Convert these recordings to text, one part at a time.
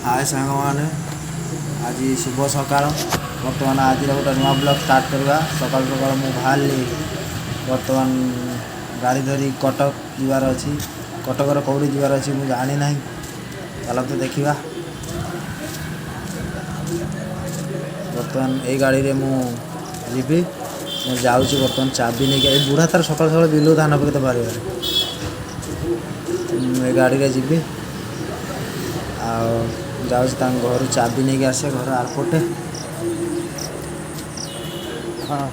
हाय सांग मैंने आज शुभ सकाल बर्तमान आज गोटे नुआ ब्लॉग स्टार्ट करवा सकाल सकाल मुझे बाहर बर्तमान गाड़ी धरी कटक जीवार अच्छी कटकर कौड़ी जीवार अच्छी मुझे जानी ना चल तो देखा बर्तमान यही गाड़ी रे मुझे जाऊँगी बर्तमान चाबी नहीं बुढ़ा तार सकाल सकाल बिलू धान पकते बाहर गाड़ी रे जी जाऊँ घर चाबी नहीं आसे घर आरपटे हाँ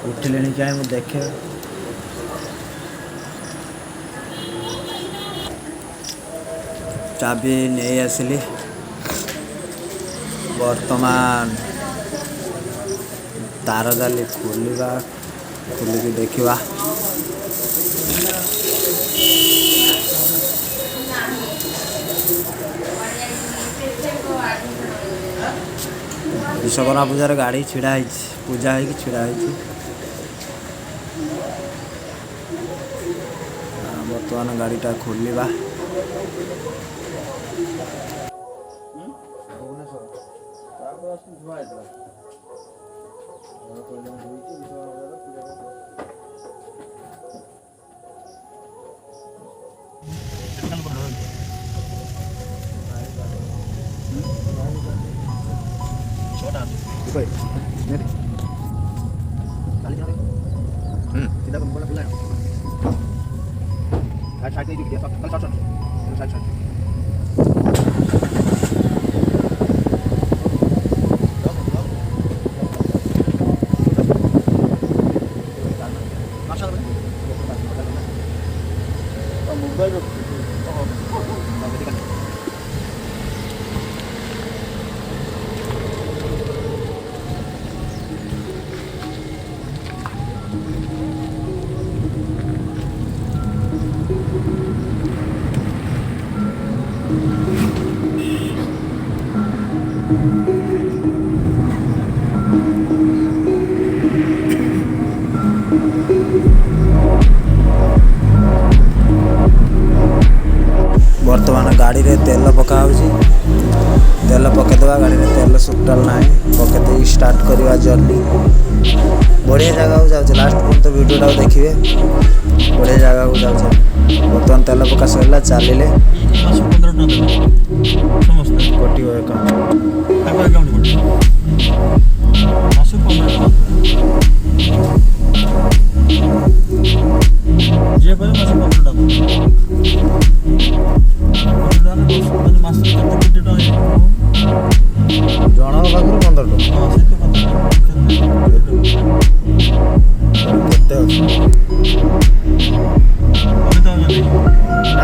उठिले क्या मुझे देखे चाबी नहीं आसली वर्तमान तार जाली खोलिका खोलिकी देखा विश्वकर्मा पूजार गाड़ी छिड़ा पूजा हो छिड़ा बर्तमान गाड़ीटा खोलिबा tidak bola bola side itu dia side बर्तमान गाड़ी रे तेल पका तेल पकईदे गाड़ी रे तेल सुटाल ना पकईदे स्टार्ट करवा जर्नी बढ़िया जगह को जाऊँ लास्ट पर्यंत वीडियोटा देखिए बढ़िया जगह को जाऊँ बर्तमान तेल पका सरला चलिए जन पाखु 15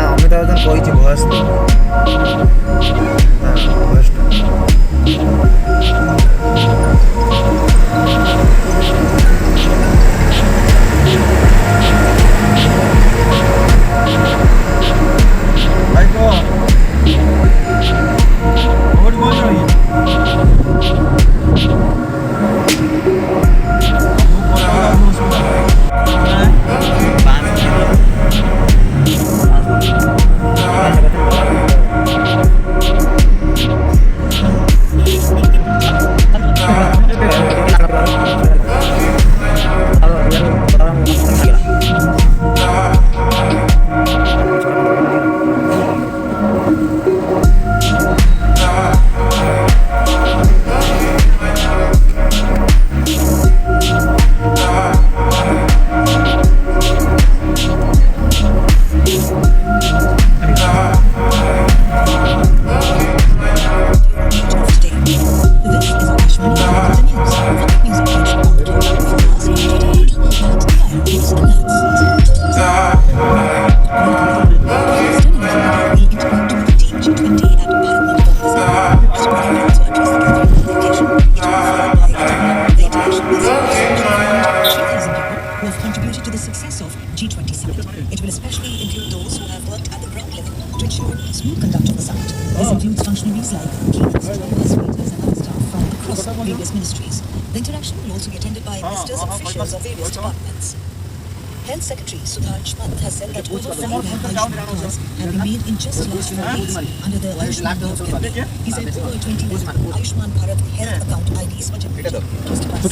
अमिताभ बच्चन कही भयस Ministries. The interaction will also be attended by ministers and officials of various departments. Health Secretary Sudhar Chmant has said that over 5 lakh Ayushman cards have been made in just last 4 days under the Ayushman Bharat campaign. He said over 20 lakh Ayushman Bharat health account IDs were generated. More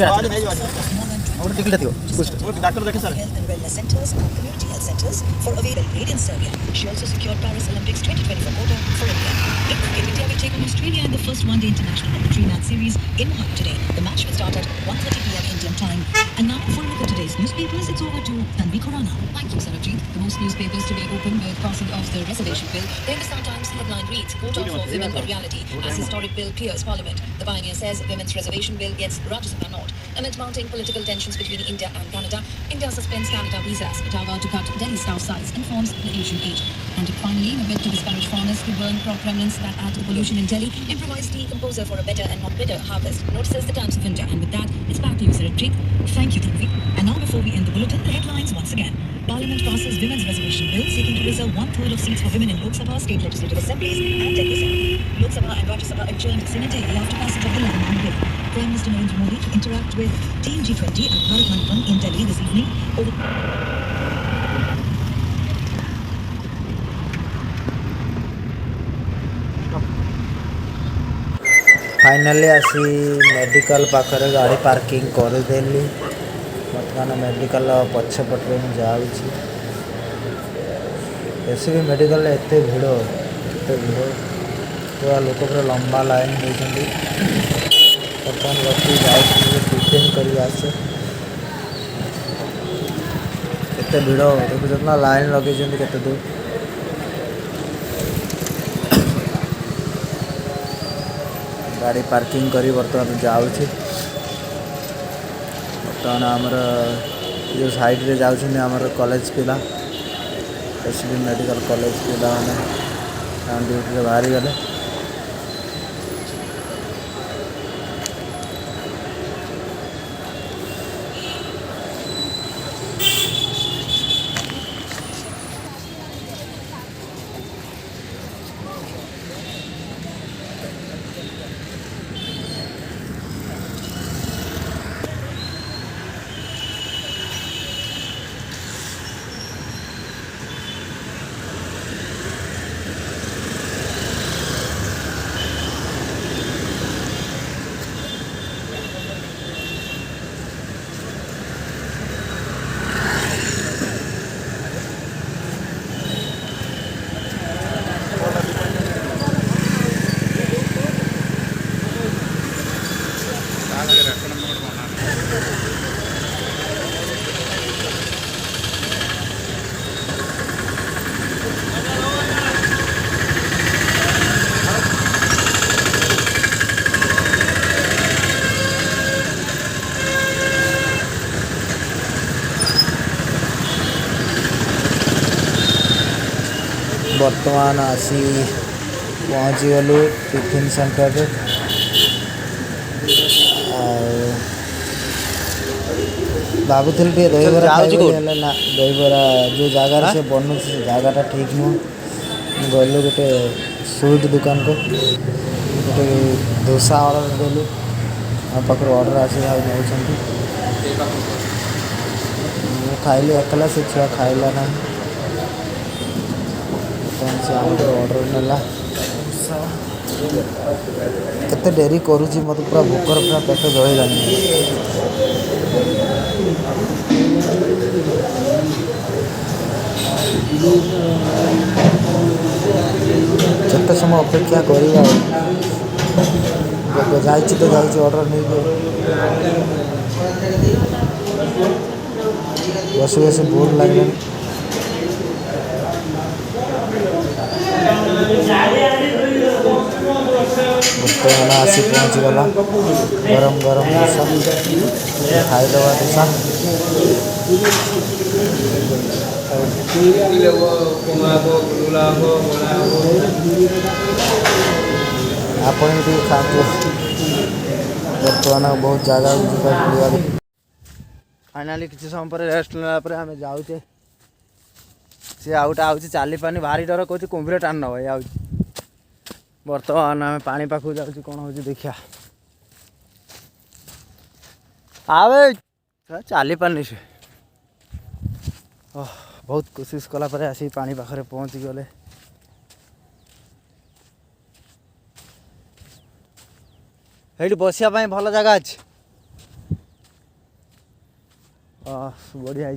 than 20 lakh health and wellness centers and community health centers for available radiant Serbia. She also secured Paris Olympics 2024 quota for India. India will take on Australia in the first one-day international cricket match series in Monaco today. The match will start at 1:30 p.m. Indian time. And now, for a look at today's newspapers, it's over to Tanvi Khurana. Thank you, Sarabjit. The most newspapers today open with passing of the reservation bill. The Hindustan Times headline reads, "Quota for women a reality as historic bill clears Parliament." The Pioneer says women's reservation bill gets Rajya Sabha nod. Amid mounting political tensions between India and Canada, India suspends Canada visas. Ottawa to cut Delhi staff size, informs the Asian Age. And finally, in a bid to discourage farmers to burn crop remnants that add to the pollution in Delhi, improvise tea composer for a better and not bitter harvest, notices the Times of India. And with that, it's back to you, Sarabjit. Thank you, Tanvi. And now, before we end the bulletin, the headlines once again. Parliament passes women's reservation bill seeking to reserve 1/3 of seats for women in Lok Sabha, state legislative assemblies and Delhi Assembly. Lok Sabha and Rajya Sabha adjourned simultaneously after passage of the 11 bill. Prime Minister Narendra Modi to interact with Team G20 at Bharat Mandapam in Delhi this evening over... finally आसी medical पाखरे गाड़ी parking करदेली बर्तमान medical पछपटे मुझे जाऊँगी S भी medical एत भिड़ पूरा लोक पूरा लंबा लाइन होती बर्तमान बच्चे टिफिन कर आसे केते भिड़ देखुच ना लाइन लगे केते दूर गाड़ी पार्किंग करी बर्तमान जाऊँगी बर्तमान आमर जो साइड रे जाऊँ आमर कॉलेज पिला एसबी मेडिकल कॉलेज पिला मैंने ड्यूटी बाहरी गले बर्तमान आसी पहुँची गलु टिफिन सेंटर रे भावुल दहीबरा ना दहीबरा जो जगार से बनू से जगटा ठीक नुह गलु गोटे स्वीट दुकान को गोटे डोसा ऑर्डर देलु आम पाखे ऑर्डर आसी नौ खाइली एकला से छुआ खाइला ना से ऑर्डर नेला केते डेरी करूची मत पूरा भूकर पूरा पेट जळिलानी केते समय अपेक्षा करिया जाइछि तो जाइछि ऑर्डर नहीं बस बस बोर लागले बर्तमान आसी पहुँच गला गरम गरम डोसा खाईदवा डोसा आपण भी खाते बर्तमान बहुत जगह फाइनाली किसी समय पर रेस्ट नाला आम जाऊे सी आउट आउे चली पानी भारी डर कौन कुंभीर टाण नब ये बर्तमान आम पानी पाखु जाऊँ कौन हो देखा आवे चली पारनी से बहुत कोशिश कला पर आसी पानी पाखरे पहुँची गले ये बसिया भल जगह अच्छे बढ़िया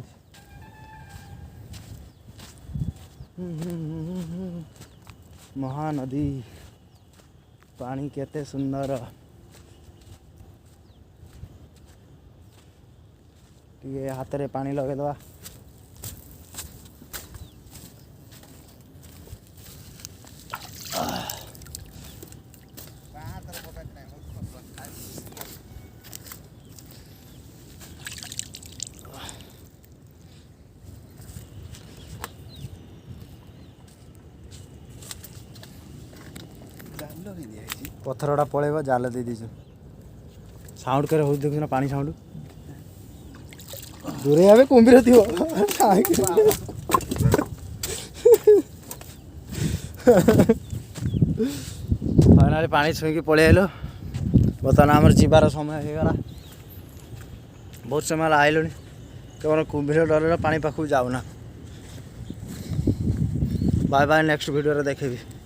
महानदी पानी केते सुंदर टे हाथ में पानी लगेदवा पथरटा पड़ेगा जाल दे दीजिए साउंड करे हो देखना पानी साउंड दूरे आवे कुंभीर थी फाइनाली पानी छुईकी पलि आइल बर्तमान आम जीवार समय होगा बहुत समय आइलु केवल कुंभीर डर पानी पाखु जाऊना बाय बाय नेक्स्ट वीडियो देखेबी।